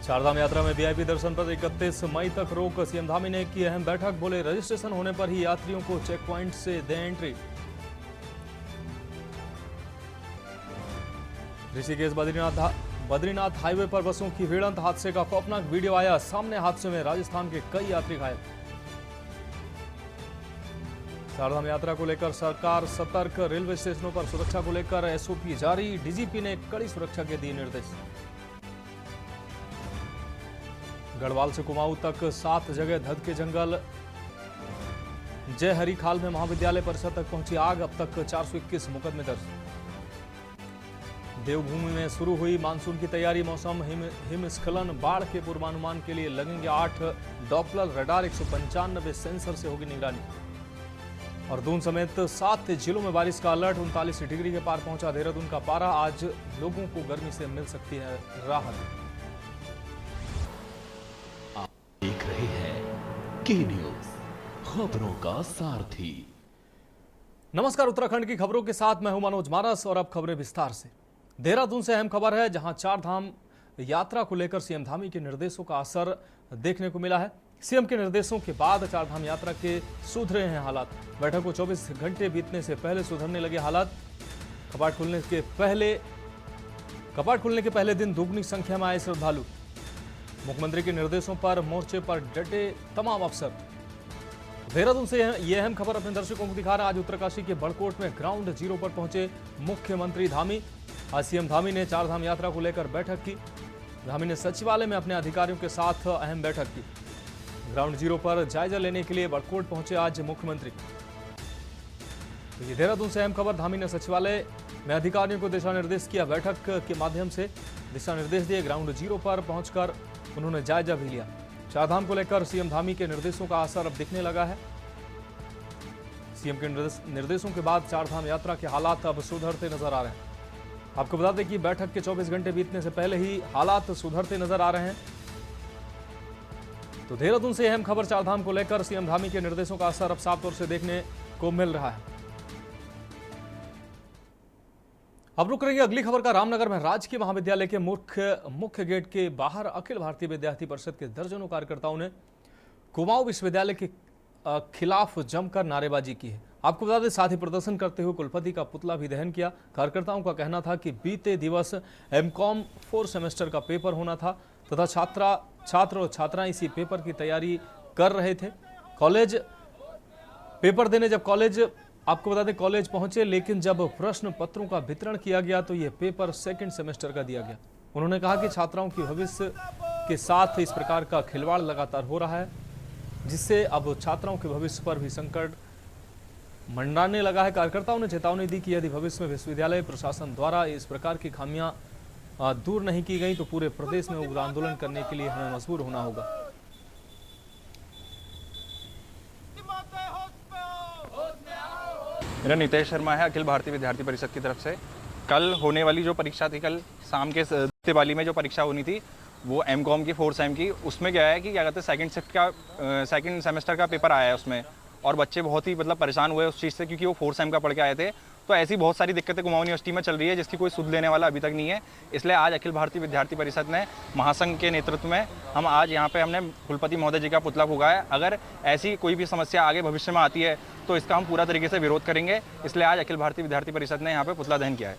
चारधाम यात्रा में वीआईपी दर्शन पर 31 मई तक रोक। सीएम धामी ने की अहम बैठक, बोले रजिस्ट्रेशन होने पर ही यात्रियों को चेक पॉइंट से दें एंट्री। ऋषिकेश बद्रीनाथ हाईवे पर बसों की भिड़ंत, हादसे का खौफनाक वीडियो आया सामने। हादसे में राजस्थान के कई यात्री घायल। चारधाम यात्रा को लेकर सरकार सतर्क, रेलवे स्टेशनों पर सुरक्षा को लेकर एसओपी जारी। डीजीपी ने कड़ी सुरक्षा के दिए निर्देश। गढ़वाल से कुमाऊं तक 7 जगह धधके जंगल। जय हरिखाल में महाविद्यालय परिसर तक पहुंची आग, अब तक 421 मुकदमे दर्ज। देवभूमि में शुरू हुई मानसून की तैयारी, मौसम हिमस्खलन बाढ़ के पूर्वानुमान के लिए लगेंगे 8 डॉपलर रडार, 195 सेंसर से होगी निगरानी। और दून समेत 7 जिलों में बारिश का अलर्ट, 39 डिग्री के पार पहुंचा देहरादून का पारा। आज लोगों को गर्मी से मिल सकती है राहत। आप देख रहे हैं के न्यूज, खबरों का सारथी। नमस्कार, उत्तराखंड की खबरों के साथ मैं हूं मनोज मारस और अब खबरें विस्तार से। देहरादून से अहम खबर है, जहां चारधाम यात्रा को लेकर सीएम धामी के निर्देशों का असर देखने को मिला है। सीएम के निर्देशों के बाद चारधाम यात्रा के सुधरे हैं हालात। बैठक को 24 घंटे बीतने से पहले सुधरने लगे हालात। कपाट खुलने के पहले दिन दुगनी संख्या में आए श्रद्धालु। मुख्यमंत्री के निर्देशों पर मोर्चे पर डटे तमाम अफसर। देहरादून से यह अहम खबर अपने दर्शकों को दिखा रहा है। आज उत्तरकाशी के बड़कोट में ग्राउंड जीरो पर पहुंचे मुख्यमंत्री धामी। आज सीएम धामी ने चारधाम यात्रा को लेकर बैठक की। धामी ने सचिवालय में अपने अधिकारियों के साथ अहम बैठक की। ग्राउंड जीरो पर जायजा लेने के लिए बड़कोट पहुंचे आज मुख्यमंत्री। तो ये देहरादून से अहम खबर। धामी ने सचिवालय में अधिकारियों को दिशा निर्देश किया। बैठक के माध्यम से दिशा निर्देश दिए। ग्राउंड जीरो पर पहुंचकर उन्होंने जायजा भी लिया। चारधाम को लेकर सीएम धामी के निर्देशों का असर अब दिखने लगा है। सीएम के निर्देशों के बाद चारधाम यात्रा के हालात अब सुधरते नजर आ रहे हैं। आपको बता दें कि बैठक के 24 घंटे बीतने से पहले ही हालात सुधरते नजर आ रहे हैं। तो देहरादून से अहम खबर चारधाम को लेकर सीएम धामी के निर्देशों का असर अब साफ तौर से देखने को मिल रहा है। अब रुक रही है अगली खबर का। रामनगर में राजकीय महाविद्यालय के मुख्य गेट के बाहर अखिल भारतीय विद्यार्थी परिषद के दर्जनों कार्यकर्ताओं ने कुमाऊं विश्वविद्यालय के खिलाफ जमकर नारेबाजी की है। आपको बता दें, साथ ही प्रदर्शन करते हुए कुलपति का पुतला भी दहन किया। कार्यकर्ताओं का कहना था कि बीते दिवस एमकॉम 4 सेमेस्टर का पेपर होना था तथा छात्र और छात्राएं इसी पेपर की तैयारी कर रहे थे। कॉलेज पेपर देने जब आपको बता दें कॉलेज पहुंचे, लेकिन जब प्रश्न पत्रों का वितरण किया गया तो यह पेपर 2nd सेमेस्टर का दिया गया। उन्होंने कहा कि छात्राओं की भविष्य के साथ इस प्रकार का खिलवाड़ लगातार हो रहा है, जिससे अब छात्राओं के भविष्य पर भी संकट मंडराने लगा है। कार्यकर्ताओं ने चेतावनी दी कि यदि भविष्य में विश्वविद्यालय प्रशासन द्वारा इस प्रकार की खामियां दूर नहीं की गई तो पूरे प्रदेश में उग्र आंदोलन करने के लिए हमें मजबूर होना होगा। मेरा नितेश शर्मा है, अखिल भारतीय विद्यार्थी परिषद की तरफ से। कल होने वाली जो परीक्षा थी, कल शाम के दिवाली में जो परीक्षा होनी थी वो एमकॉम की 4 सेम की, उसमें क्या है कि क्या कहते हैं सेकंड सेमेस्टर का पेपर आया है उसमें, और बच्चे बहुत ही परेशान हुए उस चीज़ से, क्योंकि वो 4 सेम का पढ़ के आए थे। तो ऐसी बहुत सारी दिक्कतें कुमाऊं यूनिवर्सिटी में चल रही है जिसकी कोई सुध लेने वाला अभी तक नहीं है। इसलिए आज अखिल भारतीय विद्यार्थी परिषद ने महासंघ के नेतृत्व में हम आज यहाँ पे हमने कुलपति महोदय जी का पुतला फूंका है। अगर ऐसी कोई भी समस्या आगे भविष्य में आती है तो इसका हम पूरा तरीके से विरोध करेंगे। इसलिए आज अखिल भारतीय विद्यार्थी परिषद ने यहाँ पे पुतला दहन किया है।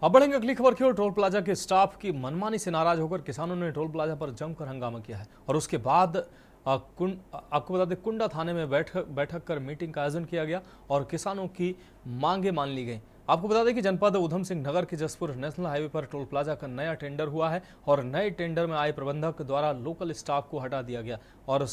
अब बढ़ेंगे अगली खबर की ओर। टोल प्लाजा के स्टाफ की मनमानी से नाराज होकर किसानों ने टोल प्लाजा पर जमकर हंगामा किया है और उसके बाद आपको बता दें कुंडा थाने में बैठक कर मीटिंग का आयोजन किया गया और किसानों की मांगे मान ली गई। आपको बता दें कि जनपद उधम सिंह नगर के जसपुर नेशनल हाईवे पर टोल प्लाजा का नया टेंडर हुआ है और नए टेंडर में आए प्रबंधक द्वारा लोकल स्टाफ को हटा दिया गया और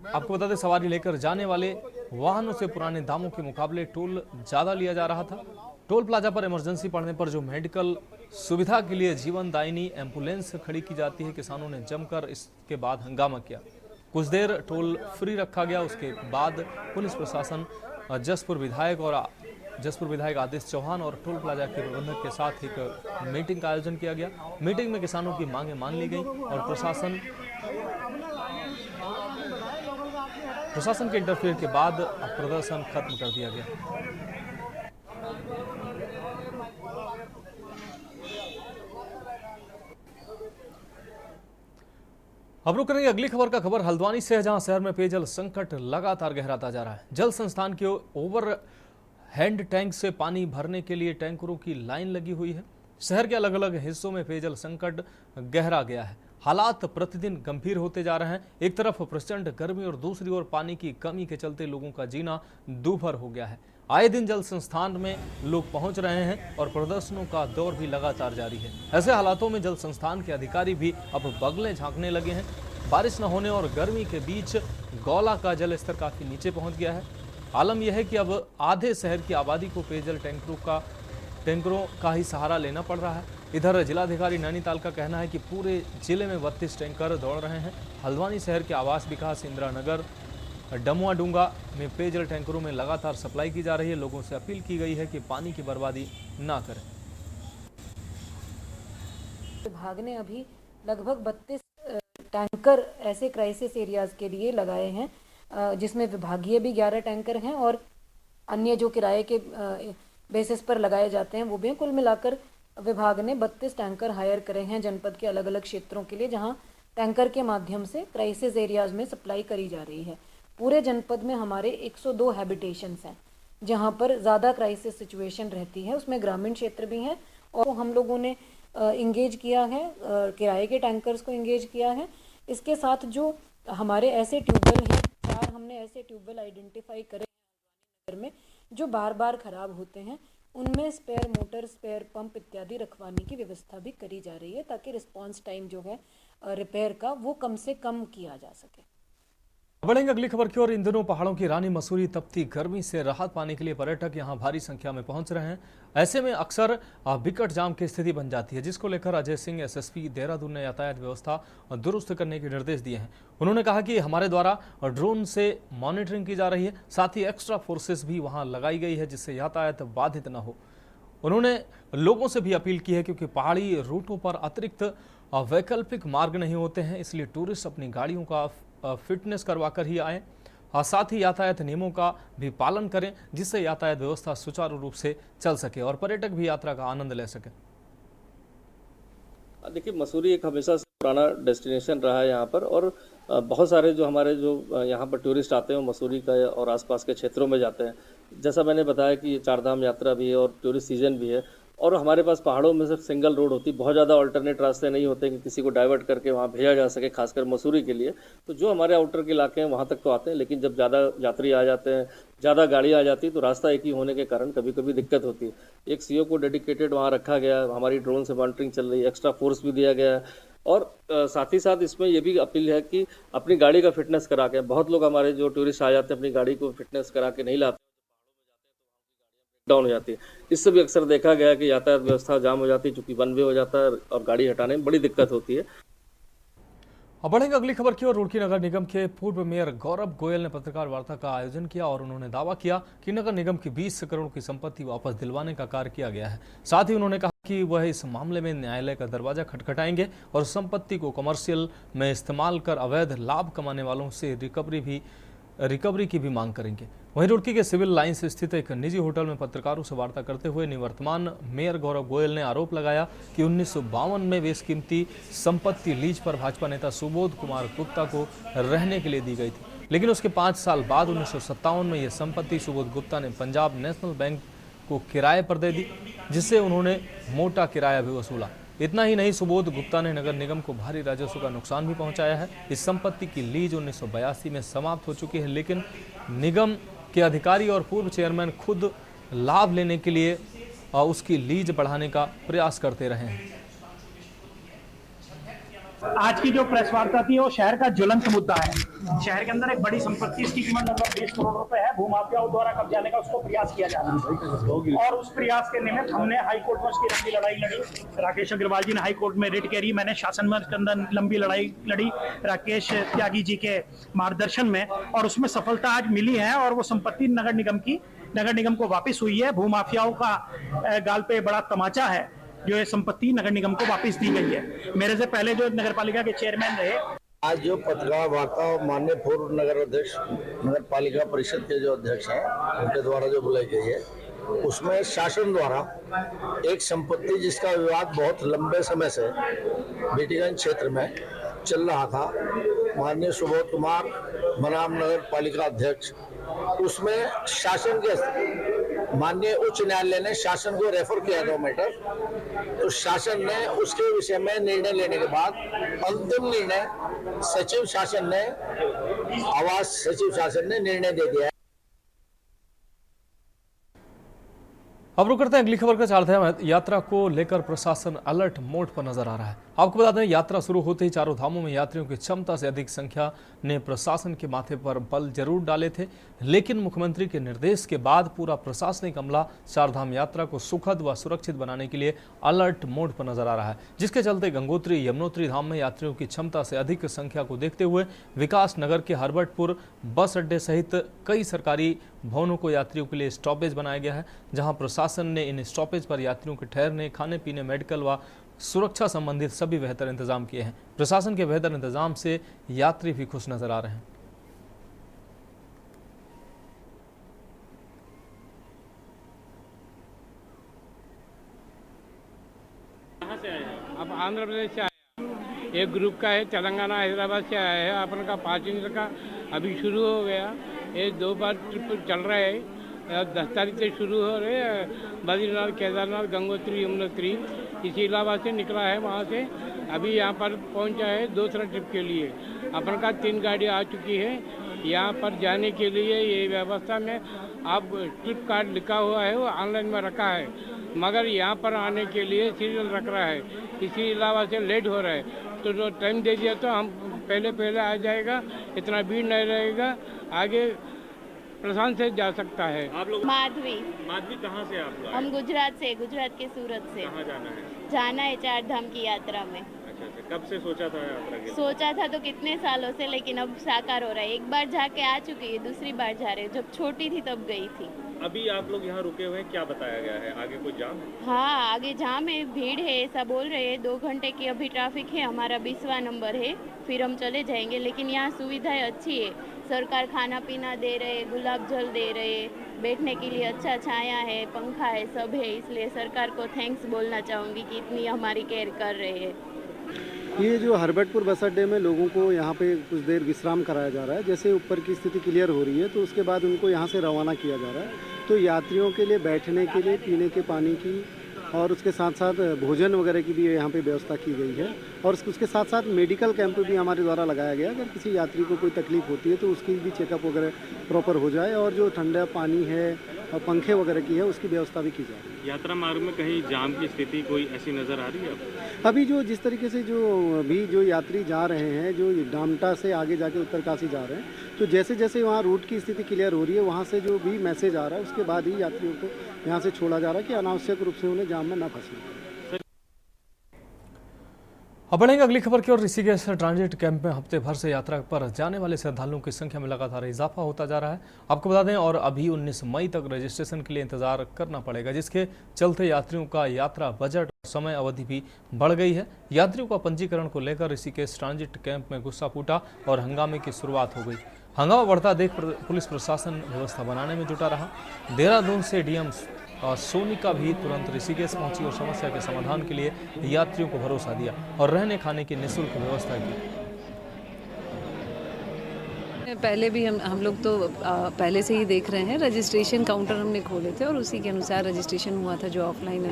आपको बता दें सवारी लेकर जाने वाले वाहनों से पुराने दामों के मुकाबले टोल ज्यादा लिया जा रहा था। टोल प्लाजा पर इमरजेंसी पड़ने पर जो मेडिकल सुविधा के लिए जीवन दायिनी एम्बुलेंस खड़ी की जाती है, किसानों ने जमकर इसके बाद हंगामा किया। कुछ देर टोल फ्री रखा गया। उसके बाद पुलिस प्रशासन, जसपुर विधायक आदेश चौहान और टोल प्लाजा के प्रबंधक के साथ एक मीटिंग का आयोजन किया गया। मीटिंग में किसानों की मांगे मान ली गई और प्रशासन के इंटरफेयर के बाद प्रदर्शन खत्म कर दिया गया। अब रुक रही अगली खबर का खबर हल्द्वानी से है, जहां शहर में पेयजल संकट लगातार गहराता जा रहा है। जल संस्थान के ओवर हैंड टैंक से पानी भरने के लिए टैंकरों की लाइन लगी हुई है। शहर के अलग अलग हिस्सों में पेयजल संकट गहरा गया है। हालात प्रतिदिन गंभीर होते जा रहे हैं। एक तरफ प्रचंड गर्मी और दूसरी ओर पानी की कमी के चलते लोगों का जीना दूभर हो गया है। आए दिन जल संस्थान में लोग पहुंच रहे हैं और प्रदर्शनों का दौर भी लगातार जारी है। ऐसे हालातों में जल संस्थान के अधिकारी भी अब बगलें झांकने लगे हैं। बारिश न होने और गर्मी के बीच गौला का जल स्तर काफी नीचे पहुंच गया है। आलम यह है कि अब आधे शहर की आबादी को पेयजल टैंकरों का ही सहारा लेना पड़ रहा है। इधर जिलाधिकारी नैनीताल का कहना है कि पूरे जिले में 32 टैंकर दौड़ रहे हैं। हल्द्वानी शहर के आवास विकास, इंदिरा नगर, डमुआ डूंगा में पेयजल टैंकरों में लगातार सप्लाई की जा रही है। लोगों से अपील की गई है कि पानी की बर्बादी ना करें। विभाग ने अभी लगभग 32 टैंकर ऐसे क्राइसिस एरियाज के लिए लगाए हैं, जिसमें विभागीय भी 11 टैंकर हैं और अन्य जो किराए के बेसिस पर लगाए जाते हैं वो भी हैं। कुल मिलाकर विभाग ने 32 टैंकर हायर करे हैं जनपद के अलग अलग क्षेत्रों के लिए, जहां टैंकर के माध्यम से क्राइसिस एरियाज में सप्लाई करी जा रही है। पूरे जनपद में हमारे 102 हैबिटेशंस हैं जहां पर ज़्यादा क्राइसिस सिचुएशन रहती है, उसमें ग्रामीण क्षेत्र भी हैं। और हम लोगों ने इंगेज किया है, किराए के टैंकर्स को इंगेज किया है। इसके साथ जो हमारे ऐसे ट्यूबवेल हैं, 4 हमने ऐसे ट्यूबवेल आइडेंटिफाई करे नगर में जो बार बार ख़राब होते हैं, उनमें स्पेयर मोटर, स्पेयर पंप इत्यादि रखवाने की व्यवस्था भी करी जा रही है, ताकि रिस्पांस टाइम जो है रिपेयर का वो कम से कम किया जा सके। बढ़ेंगे अगली खबर की ओर। इन दिनों पहाड़ों की रानी मसूरी तपती गर्मी से राहत पाने के लिए पर्यटक यहां भारी संख्या में पहुंच रहे हैं। ऐसे में अक्सर विकट जाम की स्थिति बन जाती है, जिसको लेकर अजय सिंह एसएसपी देहरादून ने यातायात व्यवस्था दुरुस्त करने के निर्देश दिए हैं। उन्होंने कहा कि हमारे द्वारा ड्रोन से मॉनिटरिंग की जा रही है, साथ ही एक्स्ट्रा फोर्सेस भी वहां लगाई गई है, जिससे यातायात बाधित न हो। उन्होंने लोगों से भी अपील की है, क्योंकि पहाड़ी रूटों पर अतिरिक्त वैकल्पिक मार्ग नहीं होते हैं, इसलिए टूरिस्ट अपनी गाड़ियों का फिटनेस करवाकर ही आएँ और साथ ही यातायात नियमों का भी पालन करें, जिससे यातायात व्यवस्था सुचारू रूप से चल सके और पर्यटक भी यात्रा का आनंद ले सके। देखिए, मसूरी एक हमेशा से पुराना डेस्टिनेशन रहा है यहाँ पर, और बहुत सारे जो हमारे जो यहाँ पर टूरिस्ट आते हैं वो मसूरी का और आसपास के क्षेत्रों में जाते हैं। जैसा मैंने बताया कि ये 4 धाम यात्रा भी है और टूरिस्ट सीजन भी है, और हमारे पास पहाड़ों में सिर्फ सिंगल रोड होती, बहुत ज़्यादा अल्टरनेट रास्ते नहीं होते कि किसी को डाइवर्ट करके वहाँ भेजा जा सके, खासकर मसूरी के लिए। तो जो हमारे आउटर के इलाके हैं वहाँ तक तो आते हैं, लेकिन जब ज़्यादा यात्री आ जाते हैं, ज़्यादा गाड़ियाँ आ जाती है, तो रास्ता एक ही होने के कारण कभी कभी दिक्कत होती है। एक सीओ को डेडिकेटेड वहाँ रखा गया, हमारी ड्रोन से मॉनिटरिंग चल रही है, एक्स्ट्रा फोर्स भी दिया गया है। और साथ ही साथ इसमें ये भी अपील है कि अपनी गाड़ी का फिटनेस करा के, बहुत लोग हमारे जो टूरिस्ट आ जाते हैं अपनी गाड़ी को फिटनेस करा के नहीं लाते, डाउन हो जाती है। इससे भी अक्सर देखा गया है कि यातायात व्यवस्था जाम हो जाती है, चूंकि वन वे हो जाता है और गाड़ी हटाने में बड़ी दिक्कत होती है। अब बढ़ेंगे अगली खबर की ओर। रुड़की नगर निगम के पूर्व मेयर गौरव गोयल ने पत्रकार वार्ता का आयोजन किया और उन्होंने दावा किया कि नगर निगम की 20 करोड़ की संपत्ति वापस दिलवाने का कार्य किया गया है। साथ ही उन्होंने कहा कि वह इस मामले में न्यायालय का दरवाजा खटखटाएंगे और संपत्ति को कमर्शियल में इस्तेमाल कर अवैध लाभ कमाने वालों से रिकवरी की भी मांग करेंगे। वहीं रुड़की के सिविल लाइंस स्थित एक निजी होटल में पत्रकारों से वार्ता करते हुए निवर्तमान मेयर गौरव गोयल ने आरोप लगाया कि 1952 में बेशकीमती संपत्ति लीज पर भाजपा नेता सुबोध कुमार गुप्ता को रहने के लिए दी गई थी, लेकिन उसके 5 साल बाद 1957 में यह संपत्ति सुबोध गुप्ता ने पंजाब नेशनल बैंक को किराए पर दे दी, जिससे उन्होंने मोटा किराया भी वसूला। इतना ही नहीं, सुबोध गुप्ता ने नगर निगम को भारी राजस्व का नुकसान भी पहुंचाया है। इस संपत्ति की लीज 1982 में समाप्त हो चुकी है, लेकिन निगम के अधिकारी और पूर्व चेयरमैन खुद लाभ लेने के लिए उसकी लीज बढ़ाने का प्रयास करते रहे हैं। आज की जो प्रेस वार्ता थी वो शहर का ज्वलंत मुद्दा है। शहर के अंदर एक बड़ी संपत्ति, इसकी कीमत लगभग 20 करोड़ रुपए है, भूमाफियाओं द्वारा कब्जा लेने का उसको प्रयास किया जा रहा है, और उस प्रयास के निमित्त हमने हाई कोर्ट में उसकी लंबी लड़ाई लड़ी। राकेश अग्रवाल जी ने हाई कोर्ट में रिट करी, मैंने शासन में उसके अंदर लंबी लड़ाई लड़ी राकेश त्यागी जी के मार्गदर्शन में, और उसमें सफलता आज मिली है और वो संपत्ति नगर निगम को वापस हुई है। भूमाफियाओं का गाल पे बड़ा तमाचा है, जो ये संपत्ति नगर निगम को वापस दी गई है। मेरे से पहले जो नगर पालिका के चेयरमैन रहे, आज जो पत्रकार वार्ता माननीय पूर्व नगर अध्यक्ष नगर पालिका परिषद के जो अध्यक्ष हैं उनके द्वारा जो बुलाई गई है, उसमें शासन द्वारा एक संपत्ति जिसका विवाद बहुत लंबे समय से बीटीगंज क्षेत्र में चल रहा था, माननीय सुबोध कुमार बनाम नगर पालिका अध्यक्ष, उसमें शासन के माननीय उच्च न्यायालय ने शासन को रेफर किया 2 मैटर। तो शासन ने उसके विषय में निर्णय लेने के बाद अंतिम निर्णय सचिव शासन ने आवास सचिव शासन ने निर्णय दे दिया है। अब रुक करते हैं अगली खबर का। चारधाम यात्रा को लेकर प्रशासन अलर्ट मोड पर नजर आ रहा है। आपको बता दें, यात्रा शुरू होते ही चारों धामों में यात्रियों की क्षमता से अधिक संख्या ने प्रशासन के माथे पर बल जरूर डाले थे, लेकिन मुख्यमंत्री के निर्देश के बाद पूरा प्रशासनिक अमला चारधाम यात्रा को सुखद व सुरक्षित बनाने के लिए अलर्ट मोड पर नजर आ रहा है, जिसके चलते गंगोत्री यमुनोत्री धाम में यात्रियों की क्षमता से अधिक संख्या को देखते हुए विकास नगर के हरबटपुर बस अड्डे सहित कई सरकारी भवनों को यात्रियों के लिए स्टॉपेज बनाया गया है, जहां प्रशासन ने इन स्टॉपेज पर यात्रियों के ठहरने, खाने पीने, मेडिकल व सुरक्षा संबंधित सभी बेहतर इंतजाम किए हैं। प्रशासन के बेहतर इंतजाम से यात्री भी खुश नजर आ रहे हैं। कहाँ से आए हैं? अब आंध्र प्रदेश से आया, एक ग्रुप का है, तेलंगाना हैदराबाद से आया है। अपन का 5 दिन का अभी शुरू हो गया, ये 2 बार ट्रिप चल रहा है। 10 तारीख से शुरू हो रहे हैं, बद्रीनाथ, केदारनाथ, गंगोत्री, यमुनोत्री। इसी इलाहाबाद से निकला है, वहाँ से अभी यहाँ पर पहुँचा है दूसरा ट्रिप के लिए। अपन का 3 गाड़ी आ चुकी है। यहाँ पर जाने के लिए ये व्यवस्था में आप ट्रिप कार्ड लिखा हुआ है, वो ऑनलाइन में रखा है, मगर यहाँ पर आने के लिए सीरियल रख रहा है। इसी इलाहाबाद से लेट हो रहा है, तो जो टाइम दे दिया तो हम पहले आ जाएगा, इतना भीड़ नहीं रहेगा, आगे प्रशांत से जा सकता है। आप लोग माधवी कहाँ से आप लोग? हम गुजरात के सूरत से। कहाँ जाना है? जाना है 4 धाम की यात्रा में। अच्छा, कब से सोचा था यात्रा के लिए? सोचा था तो कितने सालों से, लेकिन अब साकार हो रहा है। एक बार जाके आ चुकी है, दूसरी बार जा रहे हैं। जब छोटी थी तब गई थी। अभी आप लोग यहाँ रुके हुए हैं, क्या बताया गया है? आगे कोई जाम है? हाँ, आगे जाम है, भीड़ है, ऐसा बोल रहे हैं। 2 घंटे की अभी ट्रैफिक है, हमारा 20वां नंबर है, फिर हम चले जाएंगे। लेकिन यहाँ सुविधाएं अच्छी है, सरकार खाना पीना दे रहे, गुलाब जल दे रहे, बैठने के लिए अच्छा छाया है, पंखा है, सब है। इसलिए सरकार को थैंक्स बोलना चाहूँगी कि इतनी हमारी केयर कर रहे हैं। ये जो हरबटपुर बस अड्डे में लोगों को यहाँ पे कुछ देर विश्राम कराया जा रहा है। जैसे ऊपर की स्थिति क्लियर हो रही है तो उसके बाद उनको यहाँ से रवाना किया जा रहा है। तो यात्रियों के लिए बैठने के लिए, पीने के पानी की और उसके साथ साथ भोजन वगैरह की भी यहाँ पे व्यवस्था की गई है। और उसके साथ साथ मेडिकल कैंप भी हमारे द्वारा लगाया गया है। अगर किसी यात्री को कोई तकलीफ होती है तो उसकी भी चेकअप वगैरह प्रॉपर हो जाए, और जो ठंडा पानी है और पंखे वगैरह की है उसकी व्यवस्था भी की जा रही है। यात्रा मार्ग में कहीं जाम की स्थिति कोई ऐसी नज़र आ रही है? अभी जो जिस तरीके से जो यात्री जा रहे हैं, जो डामटा से आगे जाके उत्तरकाशी जा रहे हैं, तो जैसे जैसे वहाँ रूट की स्थिति क्लियर हो रही है, वहाँ से जो भी मैसेज आ रहा है उसके बाद ही यात्रियों को यहाँ से छोड़ा जा रहा है कि अनावश्यक रूप से उन्हें जाम में न फंसना। अब बढ़ेंगे अगली खबर की ओर। ऋषिकेश ट्रांजिट कैंप में हफ्ते भर से यात्रा पर जाने वाले श्रद्धालुओं की संख्या में लगातार इजाफा होता जा रहा है। आपको बता दें, और अभी 19 मई तक रजिस्ट्रेशन के लिए इंतजार करना पड़ेगा, जिसके चलते यात्रियों का यात्रा बजट और समय अवधि भी बढ़ गई है। यात्रियों का पंजीकरण को लेकर ऋषिकेश ट्रांजिट कैंप में गुस्सा फूटा और हंगामे की शुरुआत हो गई। हंगामा बढ़ता देख पुलिस प्रशासन व्यवस्था बनाने में जुटा रहा। देहरादून से डीएम सोनिका भी तुरंत ऋषिकेश पहुंची और समस्या के समाधान के लिए यात्रियों को भरोसा दिया और रहने खाने की निःशुल्क व्यवस्था की। पहले भी हम लोग तो पहले से ही देख रहे हैं, रजिस्ट्रेशन काउंटर हमने खोले थे और उसी के अनुसार रजिस्ट्रेशन हुआ था। जो ऑफलाइन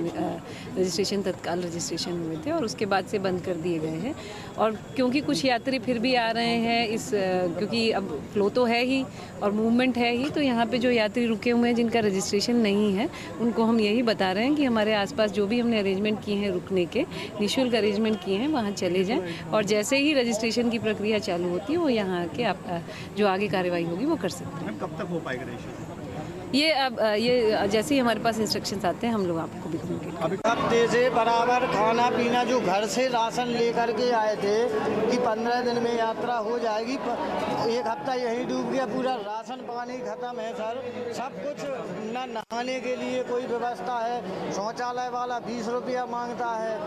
रजिस्ट्रेशन तत्काल रजिस्ट्रेशन हुए थे और उसके बाद से बंद कर दिए गए हैं। और क्योंकि कुछ यात्री फिर भी आ रहे हैं क्योंकि अब फ्लो तो है ही और मूवमेंट है ही, तो यहाँ पे जो यात्री रुके हुए हैं जिनका रजिस्ट्रेशन नहीं है, उनको हम यही बता रहे हैं कि हमारे आसपास जो भी हमने अरेंजमेंट किए हैं रुकने के, निःशुल्क अरेंजमेंट किए हैं, वहाँ चले जाएँ और जैसे ही रजिस्ट्रेशन की प्रक्रिया चालू होती है वो यहाँ आके आप जो आगे कार्रवाई होगी वो कर सकते हैं। कब तक हो पाएगा रजिस्ट्रेशन? ये जैसे ही हमारे पास इंस्ट्रक्शंस आते हैं हम लोग आपको भी करेंगे। हफ्ते से बराबर खाना पीना जो घर से राशन लेकर के आए थे कि 15 दिन में यात्रा हो जाएगी, 1 हफ्ता यहीं डूब गया। पूरा राशन पानी खत्म है सर, सब कुछ। न नहाने के लिए कोई व्यवस्था है, शौचालय वाला 20 रुपया मांगता है,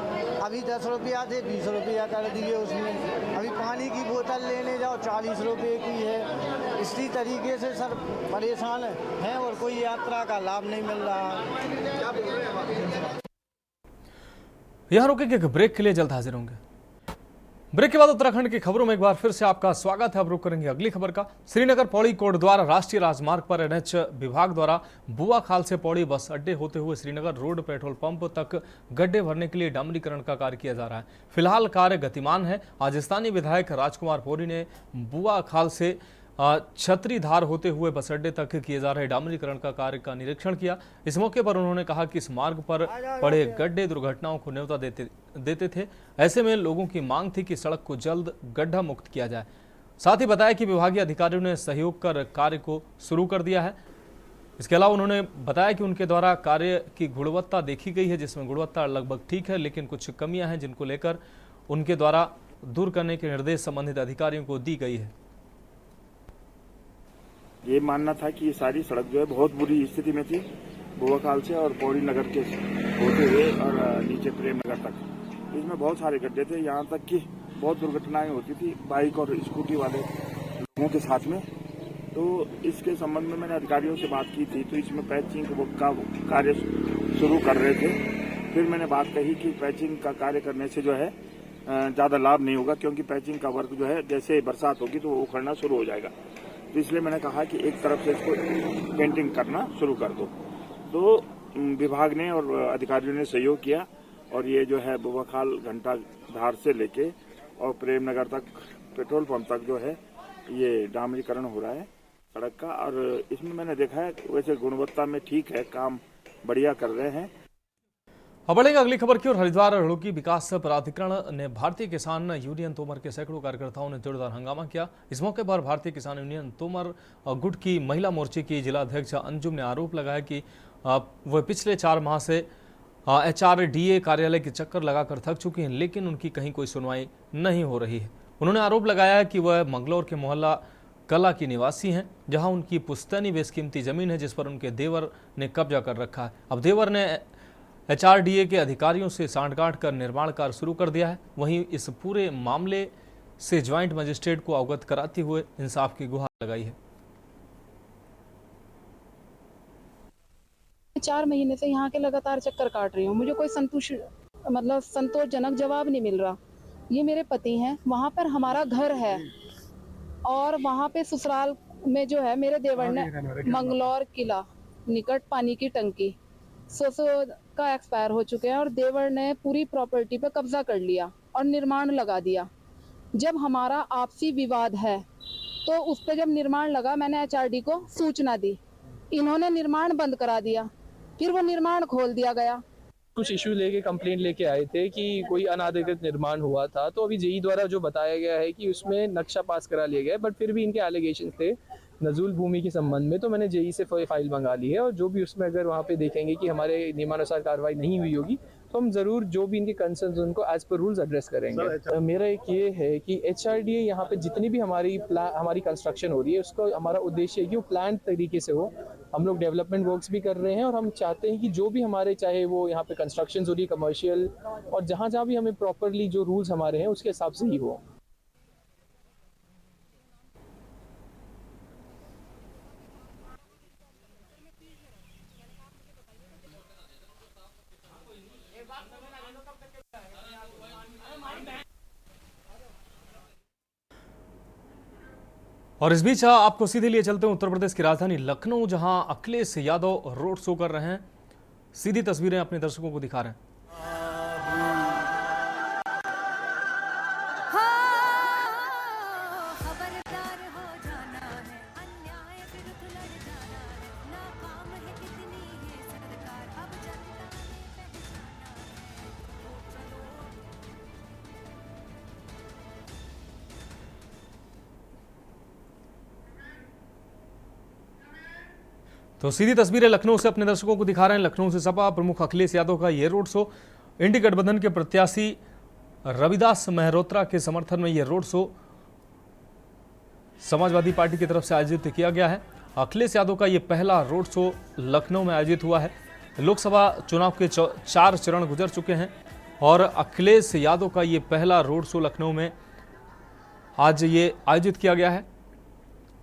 अभी 10 रुपया थे 20 रुपया कर दिए उसमें। अभी पानी की बोतल लेने जाओ 40 रुपये की है। इसी तरीके से सर परेशान हैं और कोई यात्रा का लाभ नहीं मिल रहा। क्या बोल रहे हैं? यहां रुकेंगे, ब्रेक के लिए जल्द हाजिर होंगे। ब्रेक के बाद उत्तराखंड की खबरों में एक बार फिर से आपका स्वागत है। अब रुक करेंगे अगली खबर का। श्रीनगर पौड़ी कोटद्वार राष्ट्रीय राजमार्ग पर एनएच विभाग द्वारा बुआ खाल से पौड़ी बस अड्डे होते हुए श्रीनगर रोड पेट्रोल पंप तक गड्ढे भरने के लिए डामरीकरण का कार्य किया जा रहा है। फिलहाल कार्य गतिमान है। आज स्थानीय विधायक राजकुमार पौड़ी ने बुआ खाल से छतरीधार होते हुए बस अड्डे तक किए जा रहे डामरीकरण का कार्य का निरीक्षण किया। इस मौके पर उन्होंने कहा कि इस मार्ग पर पड़े गड्ढे दुर्घटनाओं को न्योता देते थे। ऐसे में लोगों की मांग थी कि सड़क को जल्द गड्ढा मुक्त किया जाए। साथ ही बताया कि विभागीय अधिकारियों ने सहयोग कर कार्य को शुरू कर दिया है। इसके अलावा उन्होंने बताया कि उनके द्वारा कार्य की गुणवत्ता देखी गई है, जिसमें गुणवत्ता लगभग ठीक है, लेकिन कुछ कमियां हैं जिनको लेकर उनके द्वारा दूर करने के निर्देश संबंधित अधिकारियों को दी गई है। ये मानना था कि ये सारी सड़क जो है बहुत बुरी स्थिति में थी, बुआ खाल से और पौड़ी नगर के होते हुए और नीचे प्रेम नगर तक। इसमें बहुत सारे गड्ढे थे, यहाँ तक कि बहुत दुर्घटनाएं होती थी बाइक और स्कूटी वाले लोगों के साथ में। तो इसके संबंध में मैंने अधिकारियों से बात की थी, तो इसमें पैचिंग का कार्य शुरू कर रहे थे। फिर मैंने बात कही कि पैचिंग का कार्य करने से जो है ज़्यादा लाभ नहीं होगा, क्योंकि पैचिंग का वर्क जो है जैसे बरसात होगी तो वो उखड़ना शुरू हो जाएगा। तो इसलिए मैंने कहा कि एक तरफ से इसको पेंटिंग करना शुरू कर दो। तो विभाग ने और अधिकारियों ने सहयोग किया और ये जो है बुआ खाल घंटा धार से लेके और प्रेम नगर तक पेट्रोल पंप तक जो है ये डामरीकरण हो रहा है सड़क का। और इसमें मैंने देखा है वैसे गुणवत्ता में ठीक है, काम बढ़िया कर रहे हैं। अब बढ़ेंगे अगली खबर की ओर। हरिद्वार रुड़की विकास प्राधिकरण ने भारतीय किसान यूनियन तोमर के सैकड़ों कार्यकर्ताओं ने जोरदार हंगामा किया। इस मौके पर भारतीय किसान यूनियन तोमर गुट की महिला मोर्चे की जिला अध्यक्ष अंजुम ने आरोप लगाया कि वह पिछले 4 माह से HRDA कार्यालय के चक्कर लगाकर थक चुकी हैं, लेकिन उनकी कहीं कोई सुनवाई नहीं हो रही है। उन्होंने आरोप लगाया कि वह मंगलौर के मोहल्ला कला की निवासी हैं, जहां उनकी पुश्तैनी बेशकीमती जमीन है, जिस पर उनके देवर ने कब्जा कर रखा है। अब देवर ने HRDA के अधिकारियों से सांठगांठ कर निर्माण कार्य शुरू कर दिया है। वहीं इस पूरे मामले से ज्वाइंट मजिस्ट्रेट को अवगत कराते हुए इंसाफ की गुहार लगाई है। 4 महीने से यहाँ के लगातार चक्कर काट रही हूँ, मुझे कोई संतोषजनक जवाब नहीं मिल रहा। ये मेरे पति हैं, वहाँ पर हमारा घर है और वहाँ पे ससुराल में जो है मेरे देवर ने मंगलौर किला निकट पानी की टंकी ससुर का एक्सपायर हो चुके हैं और देवर ने पूरी प्रॉपर्टी पे कब्जा कर लिया और निर्माण लगा दिया। जब हमारा आपसी विवाद है तो उस पर जब निर्माण लगा, मैंने HRD को सूचना दी, इन्होंने निर्माण बंद करा दिया, फिर वो निर्माण खोल दिया गया। कुछ इशू लेके कंप्लेंट लेके आए थे कि कोई अनाधिकृत निर्माण हुआ था, तो अभी जेई द्वारा जो बताया गया है कि उसमें नक्शा पास करा लिया गया, बट फिर भी इनके एलिगेशन थे नजूल भूमि के संबंध में। तो मैंने जेई से फाइल मंगा ली है और जो भी उसमें अगर वहाँ पे देखेंगे कि हमारे नियमानुसार कार्रवाई नहीं हुई होगी तो हम जरूर जो भी इनके कंसर्न्स उनको एज पर रूल्स एड्रेस करेंगे। मेरा एक ये है कि HRDA यहाँ पे जितनी भी हमारी कंस्ट्रक्शन हो रही है उसका हमारा उद्देश्य है कि वो प्लान तरीके से हो। हम लोग डेवलपमेंट वर्क्स भी कर रहे हैं और हम चाहते हैं कि जो भी हमारे चाहे वो यहाँ पे कंस्ट्रक्शन हो रही है कमर्शियल और जहाँ भी हमें प्रॉपरली जो रूल्स हमारे हैं उसके हिसाब से ही हो। और इस बीच आपको सीधे लिए चलते हैं उत्तर प्रदेश की राजधानी लखनऊ, जहां अखिलेश यादव रोड शो कर रहे हैं। सीधी तस्वीरें अपने दर्शकों को दिखा रहे हैं। तो सीधी तस्वीरें लखनऊ से अपने दर्शकों को दिखा रहे हैं। लखनऊ से सपा प्रमुख अखिलेश यादव का ये रोड शो, इंडी गठबंधन के प्रत्याशी रविदास मेहरोत्रा के समर्थन में ये रोड शो समाजवादी पार्टी की तरफ से आयोजित किया गया है। अखिलेश यादव का ये पहला रोड शो लखनऊ में आयोजित हुआ है। लोकसभा चुनाव के 4 चरण गुजर चुके हैं और अखिलेश यादव का ये पहला रोड शो लखनऊ में आज ये आयोजित किया गया है।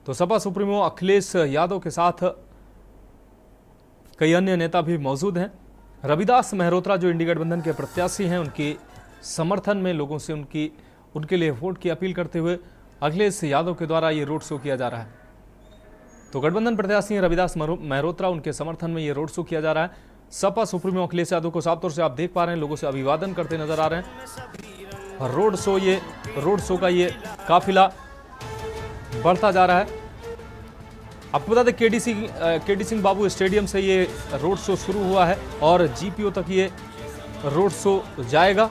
तो सपा सुप्रीमो अखिलेश यादव के साथ कई अन्य नेता भी मौजूद हैं। रविदास मेहरोत्रा जो इंडी गठबंधन के प्रत्याशी हैं, उनके समर्थन में लोगों से उनकी उनके लिए वोट की अपील करते हुए अखिलेश यादव के द्वारा ये रोड शो किया जा रहा है। तो गठबंधन प्रत्याशी रविदास मेहरोत्रा, उनके समर्थन में ये रोड शो किया जा रहा है। सपा सुप्रीमो अखिलेश यादव को साफ तौर से आप देख पा रहे हैं, लोगों से अभिवादन करते नजर आ रहे हैं। और रोड शो का ये काफिला बढ़ता जा रहा है। आपको बता दें केडी सिंह बाबू स्टेडियम से ये रोड शो शुरू हुआ है और जीपीओ तक ये रोड शो जाएगा।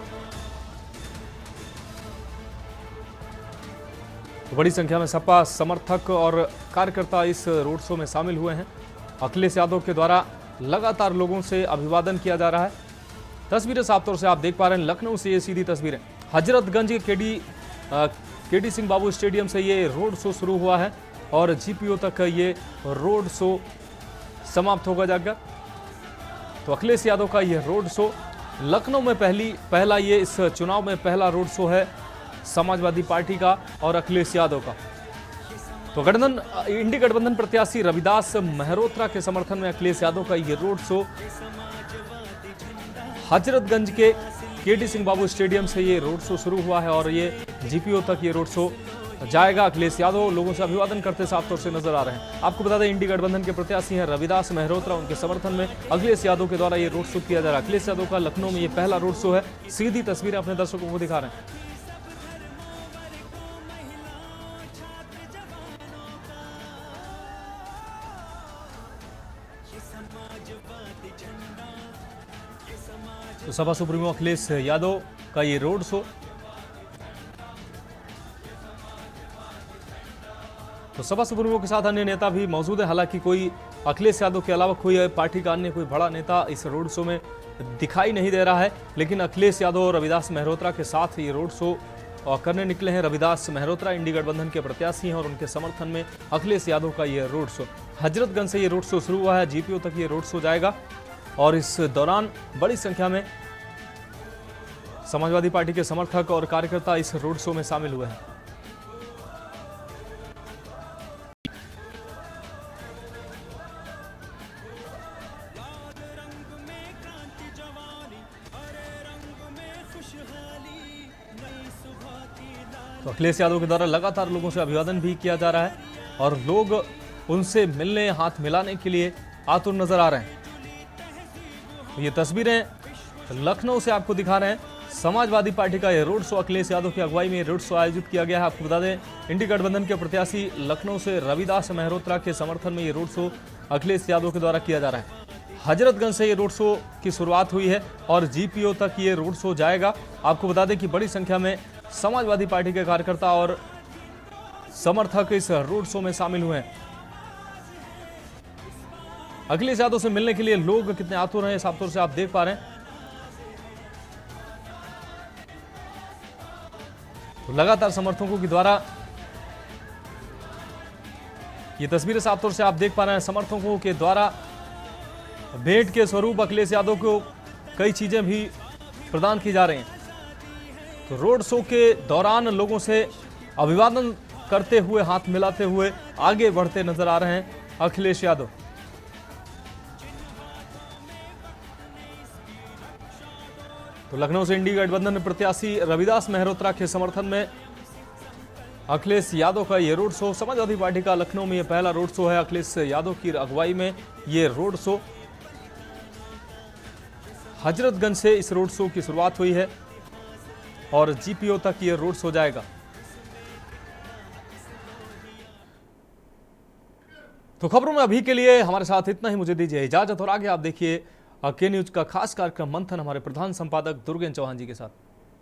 तो बड़ी संख्या में सपा समर्थक और कार्यकर्ता इस रोड शो में शामिल हुए हैं। अखिलेश यादव के द्वारा लगातार लोगों से अभिवादन किया जा रहा है। तस्वीरें साफ तौर से आप देख पा रहे हैं, लखनऊ से ये सीधी तस्वीरें। हजरतगंज के केडी सिंह बाबू स्टेडियम से ये रोड शो शुरू हुआ है और जीपीओ तक ये रोड शो समाप्त होगा जाएगा। तो अखिलेश यादव का ये रोड शो लखनऊ में पहला ये इस चुनाव में पहला रोड शो है समाजवादी पार्टी का और अखिलेश यादव का। तो इंडी गठबंधन प्रत्याशी रविदास मेहरोत्रा के समर्थन में अखिलेश यादव का ये रोड शो हजरतगंज के केडी सिंह बाबू स्टेडियम से ये रोड शो शुरू हुआ है और ये जीपीओ तक ये रोड शो जाएगा। अखिलेश यादव लोगों से अभिवादन करते साफ तौर से नजर आ रहे हैं। आपको बता दें इंडी गठबंधन के प्रत्याशी हैं रविदास मेहरोत्रा, उनके समर्थन में अखिलेश यादव के द्वारा ये रोड शो किया जा रहा है। अखिलेश यादव का लखनऊ में ये पहला रोड शो है। सीधी तस्वीरें अपने दर्शकों को दिखा रहे हैं। तो सपा सुप्रीमो अखिलेश यादव का ये रोड शो। तो सपा सुप्रीमो के साथ अन्य नेता भी मौजूद है। हालांकि कोई अखिलेश यादव के अलावा कोई पार्टी का अन्य कोई बड़ा नेता इस रोड शो में दिखाई नहीं दे रहा है, लेकिन अखिलेश यादव और रविदास मेहरोत्रा के साथ ये रोड शो करने निकले हैं। रविदास मेहरोत्रा इंडी गठबंधन के प्रत्याशी हैं और उनके समर्थन में अखिलेश यादव का ये रोड शो हजरतगंज से ये रोड शो शुरू हुआ है, जीपीओ तक ये रोड शो जाएगा और इस दौरान बड़ी संख्या में समाजवादी पार्टी के समर्थक और कार्यकर्ता इस रोड शो में शामिल हुए हैं। तो अखिलेश यादव के द्वारा लगातार लोगों से अभिवादन भी किया जा रहा है और लोग उनसे मिलने, हाथ मिलाने के लिए आतुर नजर आ रहे हैं। तो ये तस्वीरें लखनऊ से आपको दिखा रहे हैं। समाजवादी पार्टी का ये रोड शो अखिलेश यादव की अगुवाई में रोड शो आयोजित किया गया है। आपको बता दें इंडी गठबंधन के प्रत्याशी लखनऊ से रविदास मेहरोत्रा के समर्थन में ये रोड शो अखिलेश यादव के द्वारा किया जा रहा है। हजरतगंज से ये रोड शो की शुरुआत हुई है और जीपीओ तक ये रोड शो जाएगा। आपको बता दें कि बड़ी संख्या में समाजवादी पार्टी के कार्यकर्ता और समर्थक इस रोड शो में शामिल हुए हैं। अखिलेश यादव से मिलने के लिए लोग कितने आतुर हैं साफ तौर से आप देख पा रहे हैं। तो लगातार समर्थकों के द्वारा ये तस्वीरें साफ तौर से आप देख पा रहे हैं। समर्थकों के द्वारा भेंट के स्वरूप अखिलेश यादव को कई चीजें भी प्रदान की जा रही हैं। तो रोड शो के दौरान लोगों से अभिवादन करते हुए, हाथ मिलाते हुए आगे बढ़ते नजर आ रहे हैं अखिलेश यादव। तो लखनऊ से इंडी गठबंधन प्रत्याशी रविदास मेहरोत्रा के समर्थन में अखिलेश यादव का ये रोड शो, समाजवादी पार्टी का लखनऊ में ये पहला रोड शो है। अखिलेश यादव की अगुवाई में ये रोड शो हजरतगंज से इस रोड शो की शुरुआत हुई है और जीपीओ तक ये रोड शो जाएगा। तो खबरों में अभी के लिए हमारे साथ इतना ही, मुझे दीजिए इजाजत और आगे आप देखिए के न्यूज का खास कार्यक्रम मंथन हमारे प्रधान संपादक दुर्गेन चौहान जी के साथ।